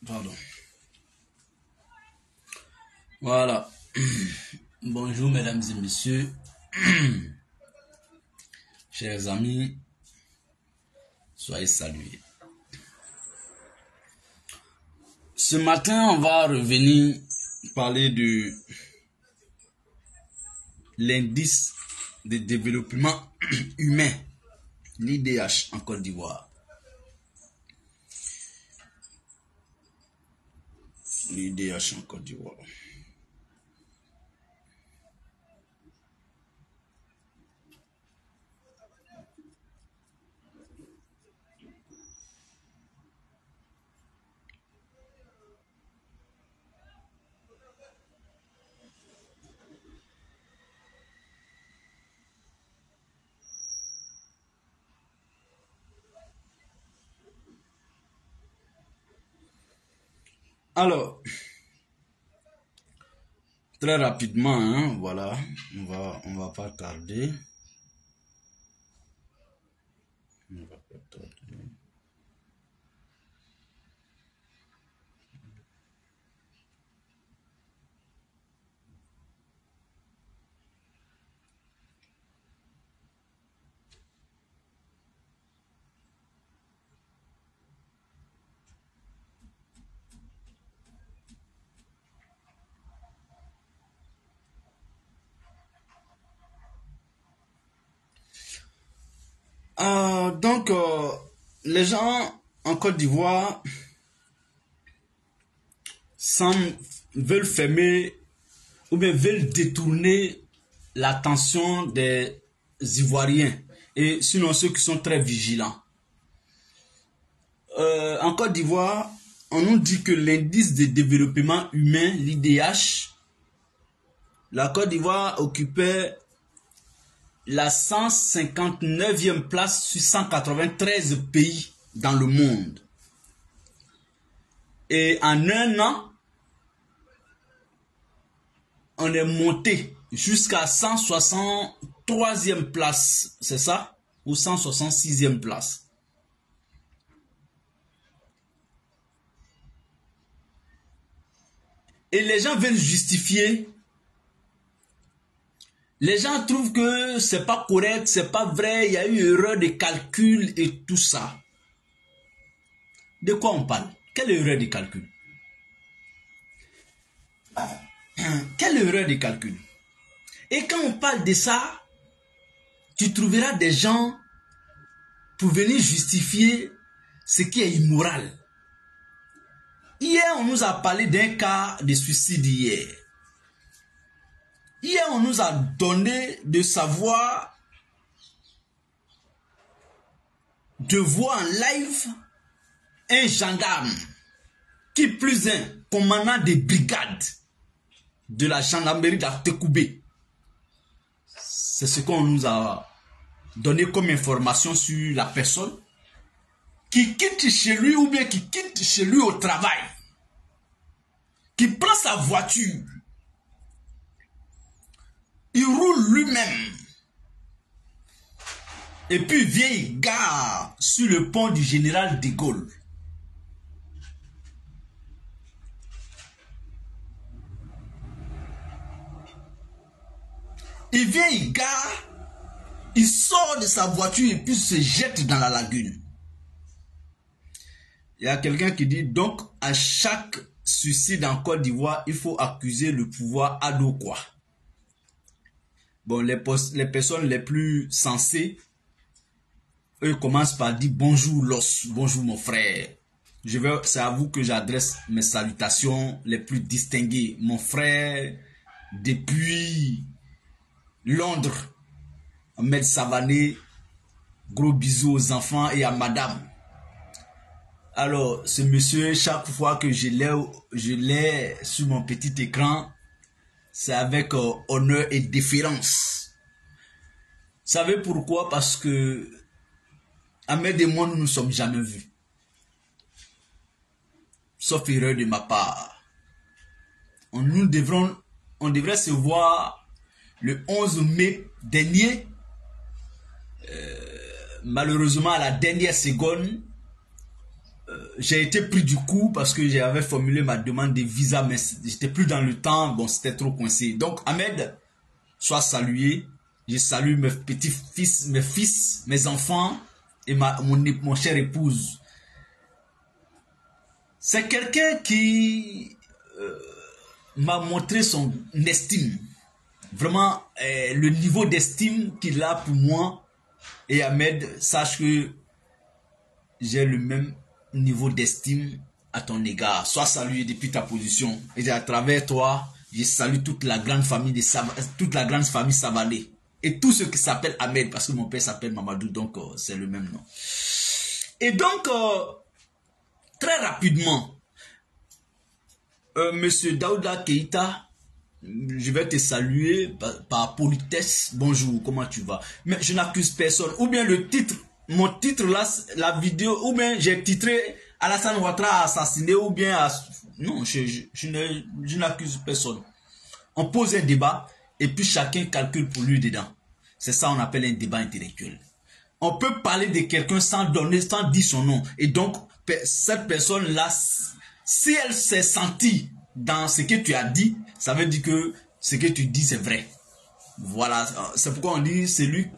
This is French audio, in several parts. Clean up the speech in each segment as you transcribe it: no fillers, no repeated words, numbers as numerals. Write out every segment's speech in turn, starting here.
Pardon. Voilà. Bonjour mesdames et messieurs. Chers amis, soyez salués. Ce matin, on va revenir parler de l'indice de développement humain, l'IDH en Côte d'Ivoire. L'IDH en Côte d'Ivoire. Alors, très rapidement, hein, voilà, on va pas tarder. On va pas tarder. Donc, les gens en Côte d'Ivoire veulent fermer ou bien veulent détourner l'attention des Ivoiriens et sinon ceux qui sont très vigilants. En Côte d'Ivoire, on nous dit que l'indice de développement humain, l'IDH, la Côte d'Ivoire occupait la 159e place sur 193 pays dans le monde. Et en un an, on est monté jusqu'à 163e place, c'est ça? Ou 166e place. Et les gens veulent justifier. Les gens trouvent que c'est pas correct, c'est pas vrai, il y a eu erreur de calcul et tout ça. De quoi on parle? Quelle erreur de calcul? Quelle erreur de calcul? Et quand on parle de ça, tu trouveras des gens pour venir justifier ce qui est immoral. Hier, on nous a parlé d'un cas de suicide hier. Hier, on nous a donné de savoir, de voir en live un gendarme, qui plus un commandant de brigade de la gendarmerie d'Artekoubé. C'est ce qu'on nous a donné comme information sur la personne qui quitte chez lui ou bien qui quitte chez lui au travail, qui prend sa voiture, il roule lui-même et puis vient il gare sur le pont du général de Gaulle. Il vient il gare, il sort de sa voiture et puis se jette dans la lagune. Il y a quelqu'un qui dit donc à chaque suicide en Côte d'Ivoire, il faut accuser le pouvoir Adokwa. Bon, les personnes les plus sensées, eux commencent par dire bonjour l'os, bonjour mon frère. C'est à vous que j'adresse mes salutations les plus distinguées. Mon frère, depuis Londres, Ahmed Savané, gros bisous aux enfants et à madame. Alors, ce monsieur, chaque fois que je l'ai sur mon petit écran, c'est avec honneur et déférence. Vous savez pourquoi? Parce que Ahmed et moi, nous ne sommes jamais vus. Sauf erreur de ma part. On devrait se voir le 11 mai dernier. Malheureusement, à la dernière seconde, j'ai été pris du coup parce que j'avais formulé ma demande de visa, mais j'étais plus dans le temps, bon, c'était trop coincé. Donc, Ahmed, sois salué. Je salue mes petits-fils, mes fils, mes enfants et mon chère épouse. C'est quelqu'un qui m'a montré son estime. Vraiment, le niveau d'estime qu'il a pour moi. Et Ahmed, sache que j'ai le même niveau d'estime à ton égard. Sois salué depuis ta position. Et à travers toi, je salue toute la grande famille Savalé. Et tous ceux qui s'appellent Ahmed, parce que mon père s'appelle Mamadou, donc c'est le même nom. Et donc, très rapidement, Monsieur Daouda Keïta, je vais te saluer par politesse. Bonjour, comment tu vas? Mais je n'accuse personne. Ou bien le titre, mon titre là, la vidéo, ou bien j'ai titré Alassane Ouattara assassiné, ou bien... Non, je n'accuse personne. On pose un débat et puis chacun calcule pour lui dedans. C'est ça qu'on appelle un débat intellectuel. On peut parler de quelqu'un sans dire son nom. Et donc, cette personne-là, si elle s'est sentie dans ce que tu as dit, ça veut dire que ce que tu dis, c'est vrai. Voilà, c'est pourquoi on dit celui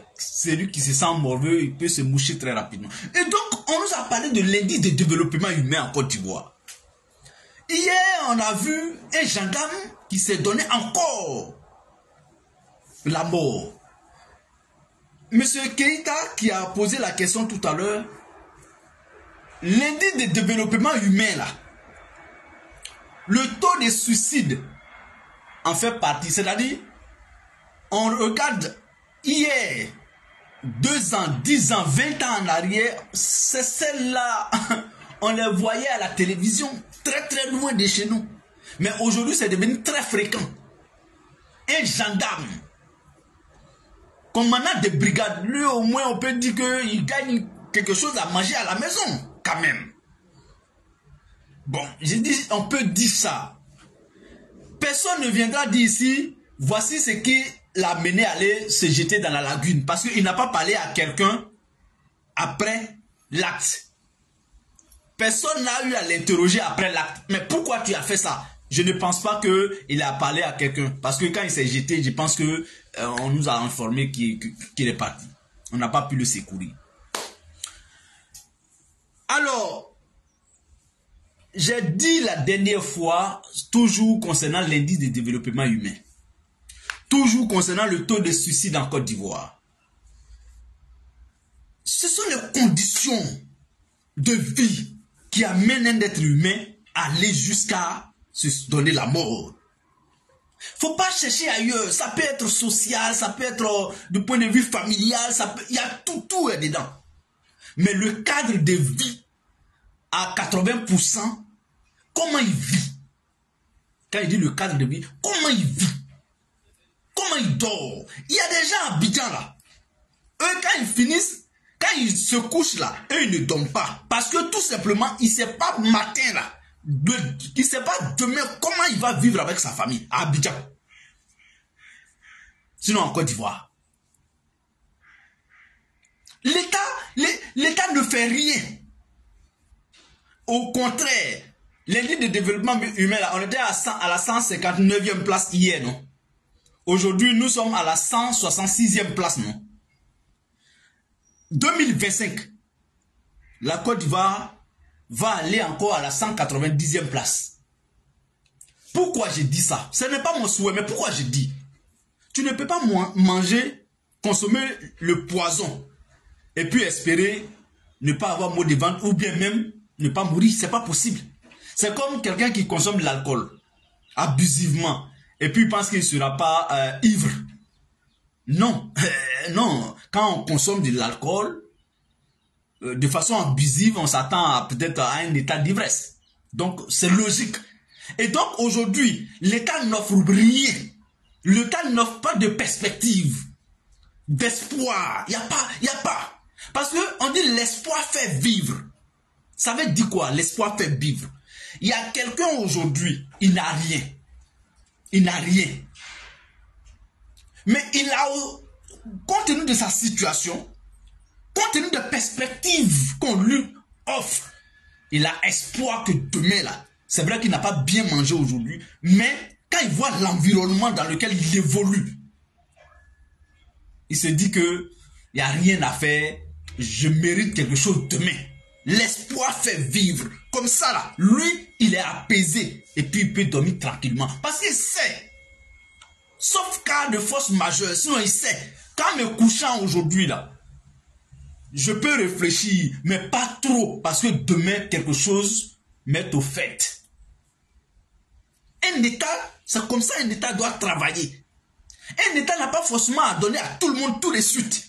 qui se sent morveux, il peut se moucher très rapidement. Et donc, on nous a parlé de l'indice de développement humain en Côte d'Ivoire. Hier, on a vu un gendarme qui s'est donné encore la mort. Monsieur Keïta, qui a posé la question tout à l'heure, l'indice de développement humain, là, le taux de suicide en fait partie. C'est-à-dire, on regarde hier, 2 ans, 10 ans, 20 ans en arrière, c'est celle-là, on les voyait à la télévision, très très loin de chez nous. Mais aujourd'hui, c'est devenu très fréquent. Un gendarme, commandant de brigade, lui au moins on peut dire qu'il gagne quelque chose à manger à la maison, quand même. Bon, j'ai dit, on peut dire ça. Personne ne viendra dire ici, voici ce qui l'a mené à aller se jeter dans la lagune. Parce qu'il n'a pas parlé à quelqu'un après l'acte. Personne n'a eu à l'interroger après l'acte. Mais pourquoi tu as fait ça? Je ne pense pas qu'il a parlé à quelqu'un. Parce que quand il s'est jeté, je pense que on nous a informé qu'il est parti. On n'a pas pu le secourir. Alors, j'ai dit la dernière fois, toujours concernant l'indice de développement humain, toujours concernant le taux de suicide en Côte d'Ivoire. Ce sont les conditions de vie qui amènent un être humain à aller jusqu'à se donner la mort. Faut pas chercher ailleurs. Ça peut être social, ça peut être du point de vue familial, il y a tout est dedans. Mais le cadre de vie, à 80%, comment il vit? Quand il dit le cadre de vie, comment il vit? Comment il dort? Il y a des gens à Abidjan là. Eux, quand ils finissent, quand ils se couchent là, eux, ils ne dorment pas. Parce que tout simplement, il ne sait pas matin là. Il ne sait pas demain comment il va vivre avec sa famille à Abidjan. Sinon en Côte d'Ivoire. L'État ne fait rien. Au contraire, l'indice de développement humain, là, on était à la 159e place hier, non? Aujourd'hui, nous sommes à la 166e place, non? 2025, la Côte d'Ivoire va aller encore à la 190e place. Pourquoi j'ai dit ça? Ce n'est pas mon souhait, mais pourquoi j'ai dit? Tu ne peux pas manger, consommer le poison et puis espérer ne pas avoir maux de ventre ou bien même ne pas mourir. C'est pas possible. C'est comme quelqu'un qui consomme de l'alcool abusivement et puis pense qu'il ne sera pas ivre. Non, non. Quand on consomme de l'alcool, de façon abusive, on s'attend peut-être à un état d'ivresse. Donc, c'est logique. Et donc, aujourd'hui, l'État n'offre rien. L'État n'offre pas de perspective, d'espoir. Il n'y a pas. Parce qu'on dit l'espoir fait vivre. Ça veut dire quoi, l'espoir fait vivre? Il y a quelqu'un aujourd'hui, il n'a rien. Il n'a rien. Mais il a, compte tenu de sa situation, compte tenu des perspectives qu'on lui offre, il a espoir que demain, là, c'est vrai qu'il n'a pas bien mangé aujourd'hui, mais quand il voit l'environnement dans lequel il évolue, il se dit que il n'y a rien à faire, je mérite quelque chose demain. L'espoir fait vivre. Comme ça, là, lui, il est apaisé. Et puis, il peut dormir tranquillement. Parce qu'il sait. Sauf cas de force majeure. Sinon, il sait. Quand me couchant aujourd'hui, là, je peux réfléchir, mais pas trop. Parce que demain, quelque chose m'est au fait. Un État, c'est comme ça un État doit travailler. Un État n'a pas forcément à donner à tout le monde tout de suite.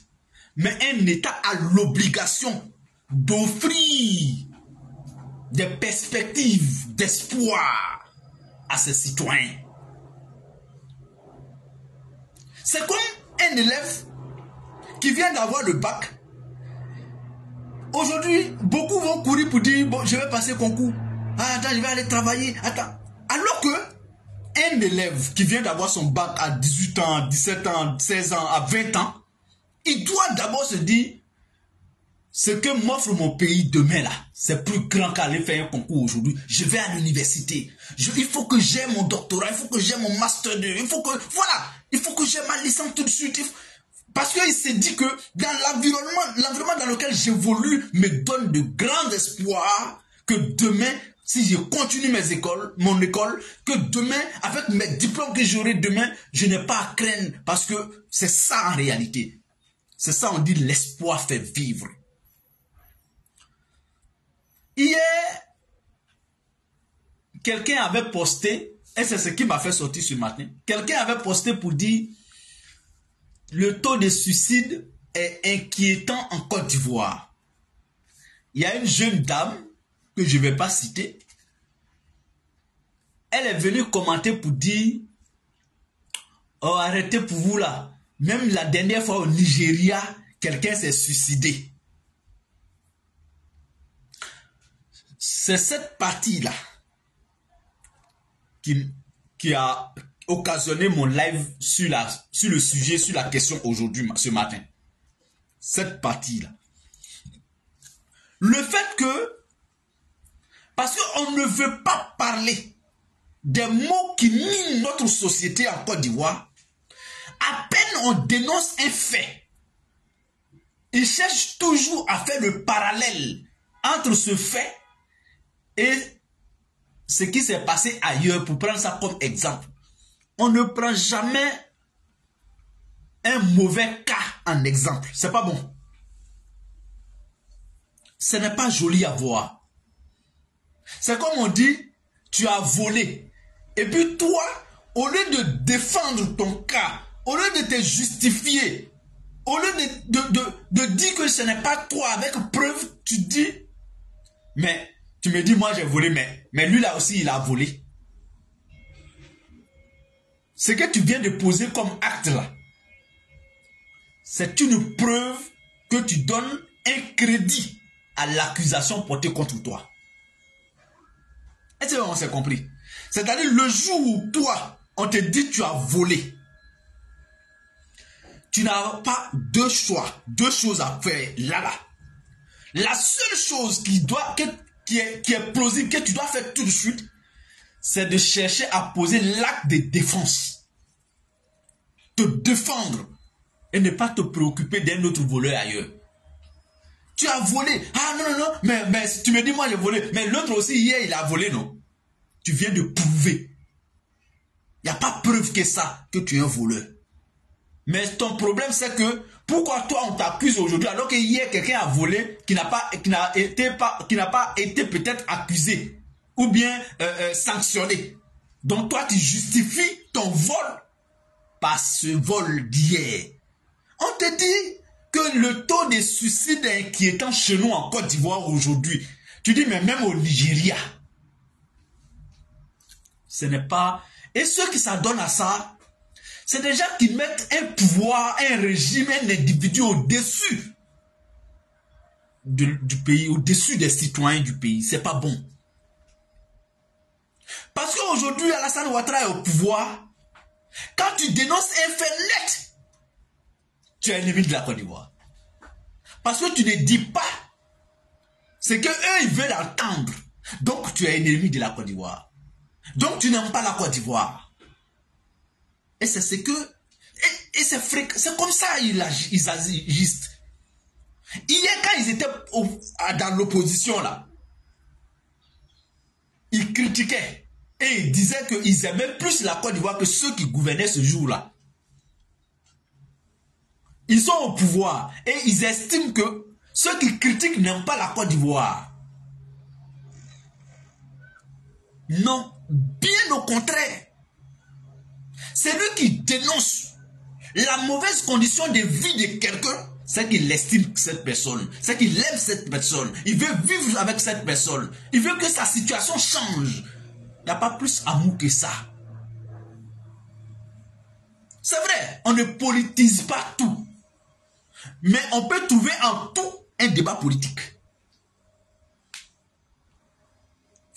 Mais un État a l'obligation d'offrir des perspectives d'espoir à ses citoyens. C'est comme un élève qui vient d'avoir le bac. Aujourd'hui, beaucoup vont courir pour dire, bon, je vais passer concours. Ah, attends, je vais aller travailler. Attends. Alors que un élève qui vient d'avoir son bac à 18 ans, 17 ans, 16 ans, à 20 ans, il doit d'abord se dire, ce que m'offre mon pays demain là, c'est plus grand qu'aller faire un concours aujourd'hui. Je vais à l'université. Il faut que j'aie mon doctorat, il faut que j'aie mon master 2, il faut que, voilà, il faut que j'aie ma licence tout de suite. Parce qu'il s'est dit que dans l'environnement dans lequel j'évolue me donne de grands espoirs que demain, si je continue mon école, que demain, avec mes diplômes que j'aurai demain, je n'ai pas à craindre. Parce que c'est ça en réalité. C'est ça, on dit l'espoir fait vivre. Hier, quelqu'un avait posté, et c'est ce qui m'a fait sortir ce matin, quelqu'un avait posté pour dire le taux de suicide est inquiétant en Côte d'Ivoire. Il y a une jeune dame, que je ne vais pas citer, elle est venue commenter pour dire oh, arrêtez pour vous là. Même la dernière fois au Nigeria, quelqu'un s'est suicidé. C'est cette partie-là qui a occasionné mon live sur le sujet, sur la question aujourd'hui, ce matin. Cette partie-là. Le fait que, parce qu'on ne veut pas parler des mots qui minent notre société en Côte d'Ivoire, à peine on dénonce un fait, ils cherchent toujours à faire le parallèle entre ce fait et ce qui s'est passé ailleurs pour prendre ça comme exemple. On ne prend jamais un mauvais cas en exemple. C'est pas bon. Ce n'est pas joli à voir. C'est comme on dit, tu as volé. Et puis toi, au lieu de défendre ton cas, au lieu de te justifier, au lieu de dire que ce n'est pas toi avec preuve, tu dis, mais tu me dis, moi j'ai volé, mais lui là aussi il a volé. Ce que tu viens de poser comme acte là, c'est une preuve que tu donnes un crédit à l'accusation portée contre toi. Est-ce qu'on s'est compris? C'est-à-dire le jour où toi, on te dit tu as volé, tu n'as pas deux choix, deux choses à faire là. La seule chose qui est plausible, que tu dois faire tout de suite, c'est de chercher à poser l'acte de défense. Te défendre et ne pas te préoccuper d'un autre voleur ailleurs. Tu as volé. Ah non, mais tu me dis moi j'ai volé. Mais l'autre aussi hier il a volé, non? Tu viens de prouver. Il n'y a pas preuve que ça, que tu es un voleur. Mais ton problème c'est que, pourquoi toi on t'accuse aujourd'hui alors que hier quelqu'un a volé qui n'a pas été peut-être accusé ou bien sanctionné. Donc toi tu justifies ton vol par ce vol d'hier. On te dit que le taux de suicide est inquiétant chez nous en Côte d'Ivoire aujourd'hui. Tu dis mais même au Nigeria. Ce n'est pas... Et ceux qui s'adonnent à ça, c'est des gens qui mettent un pouvoir, un régime, un individu au-dessus du pays, au-dessus des citoyens du pays. C'est pas bon. Parce qu'aujourd'hui, Alassane Ouattara est au pouvoir. Quand tu dénonces un fait net, tu es ennemi de la Côte d'Ivoire. Parce que tu ne dis pas C'est que eux, ils veulent entendre. Donc, tu es ennemi de la Côte d'Ivoire. Donc, tu n'aimes pas la Côte d'Ivoire. Et c'est ce que... Et c'est comme ça ils agissent. Hier, quand ils étaient dans l'opposition, là, ils critiquaient. Et ils disaient qu'ils aimaient plus la Côte d'Ivoire que ceux qui gouvernaient ce jour-là. Ils sont au pouvoir. Et ils estiment que ceux qui critiquent n'aiment pas la Côte d'Ivoire. Non, bien au contraire. C'est lui qui dénonce la mauvaise condition de vie de quelqu'un. C'est qu'il estime cette personne. C'est qu'il aime cette personne. Il veut vivre avec cette personne. Il veut que sa situation change. Il n'y a pas plus amour que ça. C'est vrai, on ne politise pas tout. Mais on peut trouver en tout un débat politique.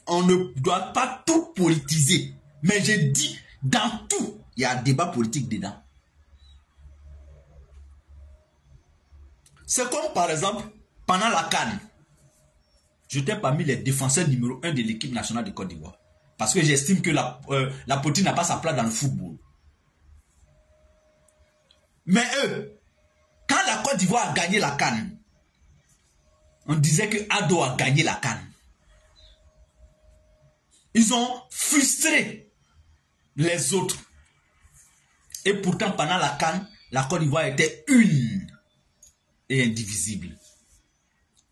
On ne doit pas tout politiser. Mais je dis, dans tout, il y a un débat politique dedans. C'est comme par exemple, pendant la CAN, j'étais parmi les défenseurs numéro 1 de l'équipe nationale de Côte d'Ivoire. Parce que j'estime que la politique n'a pas sa place dans le football. Mais eux, quand la Côte d'Ivoire a gagné la CAN, on disait que Ado a gagné la CAN. Ils ont frustré les autres. Et pourtant, pendant la CAN, la Côte d'Ivoire était une et indivisible.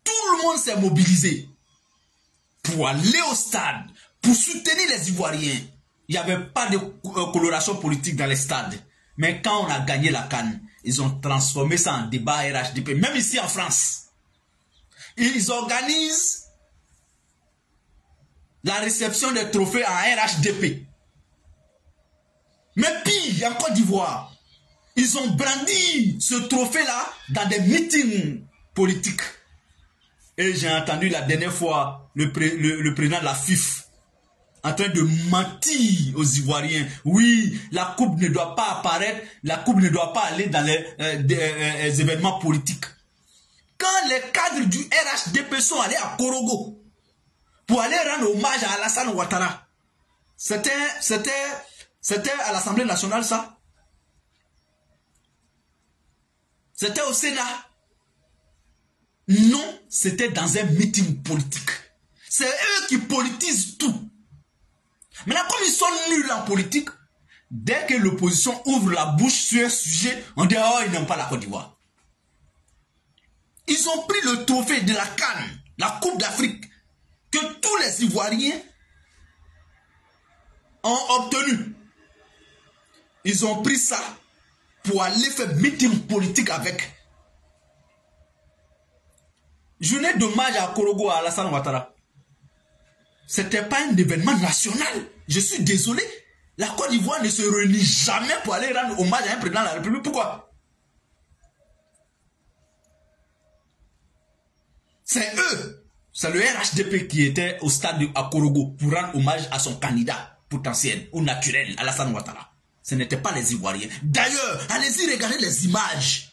Tout le monde s'est mobilisé pour aller au stade, pour soutenir les Ivoiriens. Il n'y avait pas de coloration politique dans les stades. Mais quand on a gagné la CAN, ils ont transformé ça en débat RHDP. Même ici en France, ils organisent la réception des trophées en RHDP. Mais pire, en Côte d'Ivoire, ils ont brandi ce trophée-là dans des meetings politiques. Et j'ai entendu la dernière fois le président de la FIF en train de mentir aux Ivoiriens. Oui, la coupe ne doit pas apparaître, la coupe ne doit pas aller dans les événements politiques. Quand les cadres du RHDP sont allés à Korogo pour aller rendre hommage à Alassane Ouattara, c'était à l'Assemblée nationale, ça? C'était au Sénat? Non, c'était dans un meeting politique. C'est eux qui politisent tout. Maintenant, comme ils sont nuls en politique, dès que l'opposition ouvre la bouche sur un sujet, on dit « Oh, ils n'aiment pas la Côte d'Ivoire ». Ils ont pris le trophée de la CAN, la Coupe d'Afrique, que tous les Ivoiriens ont obtenu. Ils ont pris ça pour aller faire meeting politique avec. Journée d'hommage à Korogo, à Alassane Ouattara. C'était pas un événement national. Je suis désolé. La Côte d'Ivoire ne se réunit jamais pour aller rendre hommage à un président de la République. Pourquoi? C'est eux. C'est le RHDP qui était au stade à Korogo pour rendre hommage à son candidat potentiel ou naturel, Alassane Ouattara. Ce n'était pas les Ivoiriens. D'ailleurs, allez-y regarder les images.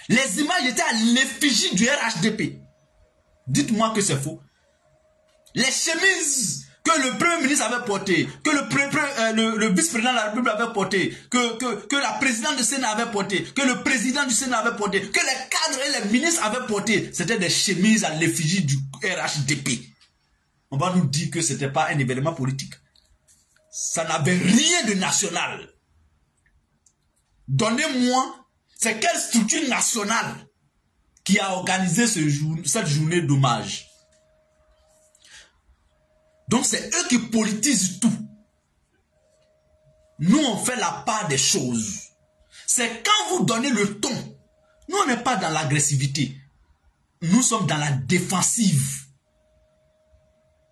Les images étaient à l'effigie du RHDP. Dites-moi que c'est faux. Les chemises que le Premier ministre avait portées, que le vice-président de la République avait portées, que la présidente du Sénat avait portées, que le président du Sénat avait portées, que les cadres et les ministres avaient portées, c'était des chemises à l'effigie du RHDP. On va nous dire que ce n'était pas un événement politique. Ça n'avait rien de national. Donnez-moi, c'est quelle structure nationale qui a organisé cette journée d'hommage? Donc c'est eux qui politisent tout. Nous on fait la part des choses. C'est quand vous donnez le ton. Nous on n'est pas dans l'agressivité. Nous sommes dans la défensive.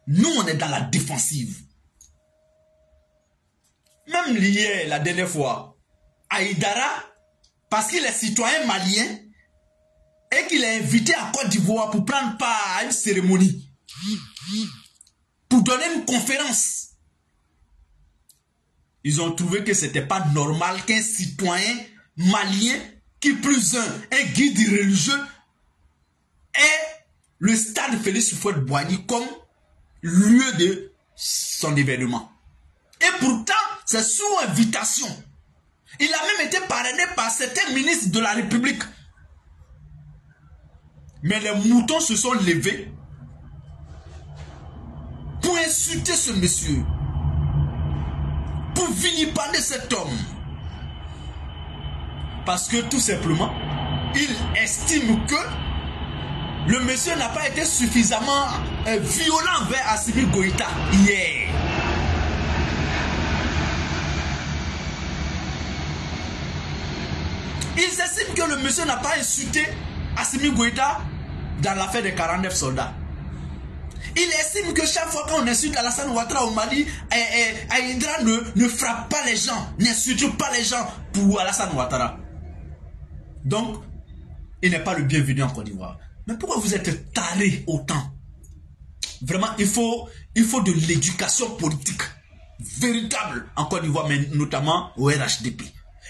Nous on est dans la défensive. Même hier, la dernière fois, Aïdara, parce qu'il est citoyen malien, et qu'il est invité à Côte d'Ivoire pour prendre part à une cérémonie, pour donner une conférence. Ils ont trouvé que ce n'était pas normal qu'un citoyen malien, qui plus un guide religieux, ait le stade Félix Houphouët-Boigny comme lieu de son événement. Et pourtant, c'est sous invitation. Il a même été parrainé par certains ministres de la République. Mais les moutons se sont levés pour insulter ce monsieur, pour vilipender cet homme. Parce que tout simplement, il estime que le monsieur n'a pas été suffisamment violent vers Assimi Goïta hier. Il estime que le monsieur n'a pas insulté Assimi Goïta dans l'affaire des 49 soldats. Il estime que chaque fois qu'on insulte Alassane Ouattara au Mali, Aïdra ne frappe pas les gens, n'insulte pas les gens pour Alassane Ouattara. Donc, il n'est pas le bienvenu en Côte d'Ivoire. Mais pourquoi vous êtes tarés autant? Vraiment, il faut de l'éducation politique véritable en Côte d'Ivoire, mais notamment au RHDP.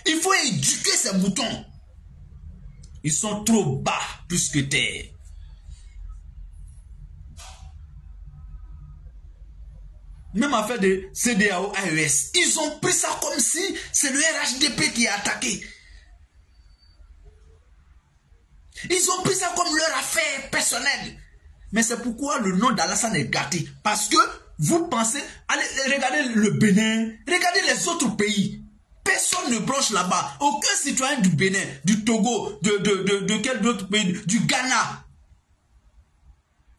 Il faut éduquer ces moutons. Ils sont trop bas plus que terre. Même affaire de CEDEAO, AES, ils ont pris ça comme si c'est le RHDP qui a attaqué. Ils ont pris ça comme leur affaire personnelle. Mais c'est pourquoi le nom d'Alassane est gâté. Parce que vous pensez, allez, regardez le Bénin, regardez les autres pays. Personne ne bronche là-bas. Aucun citoyen du Bénin, du Togo, de quel autre pays, du Ghana,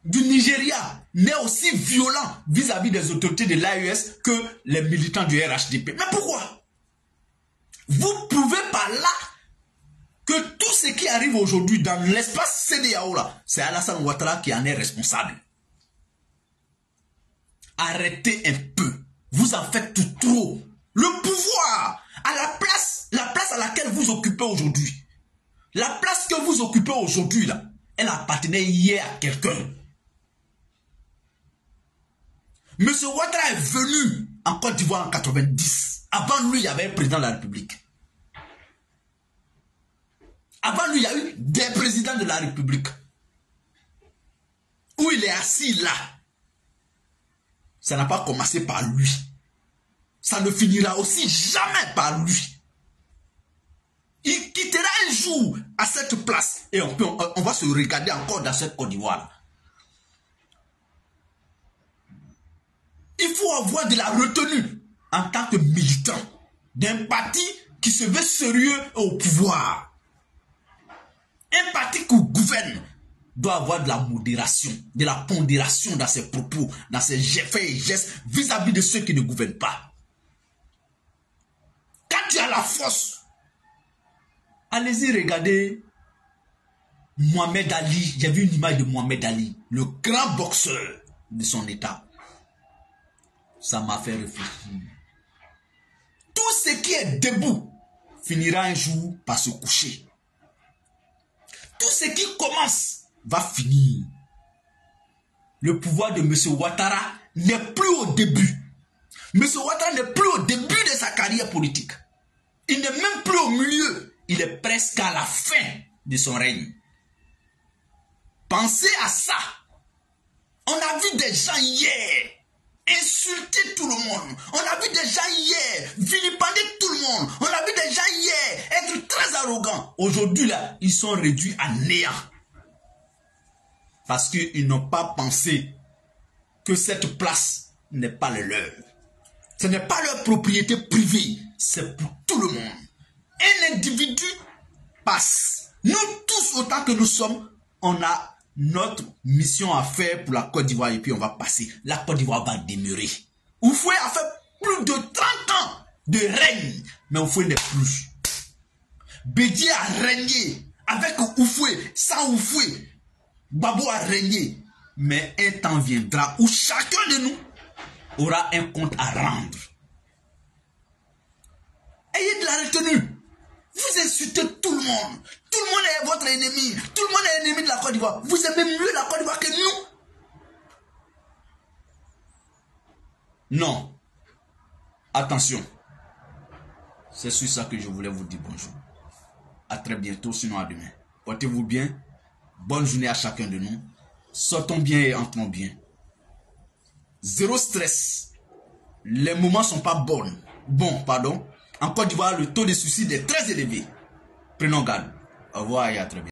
du Nigeria, n'est aussi violent vis-à-vis des autorités de l'AES que les militants du RHDP. Mais pourquoi? Vous prouvez par là que tout ce qui arrive aujourd'hui dans l'espace CEDEAO là, c'est Alassane Ouattara qui en est responsable. Arrêtez un peu. Vous en faites tout trop. Le pouvoir, à la place à laquelle vous occupez aujourd'hui, la place que vous occupez aujourd'hui là, elle appartenait hier à quelqu'un. Monsieur Ouattara est venu en Côte d'Ivoire en 90. Avant lui, il y avait un président de la République. Avant lui, il y a eu des présidents de la République. Où il est assis là. Ça n'a pas commencé par lui. Ça ne finira aussi jamais par lui. Il quittera un jour à cette place. Et on va se regarder encore dans cette Côte d'Ivoire. Il faut avoir de la retenue en tant que militant d'un parti qui se veut sérieux au pouvoir. Un parti qui gouverne doit avoir de la modération, de la pondération dans ses propos, dans ses faits et gestes vis-à-vis de ceux qui ne gouvernent pas. Quand tu as la force, allez-y regarder Mohamed Ali. J'ai vu une image de Mohamed Ali, le grand boxeur de son état. Ça m'a fait réfléchir. Tout ce qui est debout finira un jour par se coucher. Tout ce qui commence va finir. Le pouvoir de M. Ouattara n'est plus au début. M. Ouattara n'est plus au début de sa carrière politique. Il n'est même plus au milieu. Il est presque à la fin de son règne. Pensez à ça. On a vu des gens hier insulter tout le monde. On a vu des gens hier vilipender tout le monde. On a vu des gens hier être très arrogants. Aujourd'hui, là, ils sont réduits à néant. Parce qu'ils n'ont pas pensé que cette place n'est pas le leur. Ce n'est pas leur propriété privée. C'est pour tout le monde. Un individu passe. Nous tous, autant que nous sommes, on a notre mission à faire pour la Côte d'Ivoire et puis on va passer. La Côte d'Ivoire va demeurer. Oufoué a fait plus de 30 ans de règne, mais Oufoué n'est plus. Bédié a régné avec Oufoué, sans Oufoué. Babo a régné, mais un temps viendra où chacun de nous aura un compte à rendre. Ayez de la retenue. Vous insultez tout le monde. Tout le monde est votre ennemi. Tout le monde est ennemi de la Côte d'Ivoire. Vous aimez mieux la Côte d'Ivoire que nous. Non. Attention. C'est sur ça que je voulais vous dire bonjour. À très bientôt, sinon à demain. Portez-vous bien. Bonne journée à chacun de nous. Sortons bien et entrons bien. Zéro stress. Les moments sont pas bons. Bon, pardon. En Côte d'Ivoire, le taux de suicide est très élevé. Prenons garde. Au revoir et à très bientôt.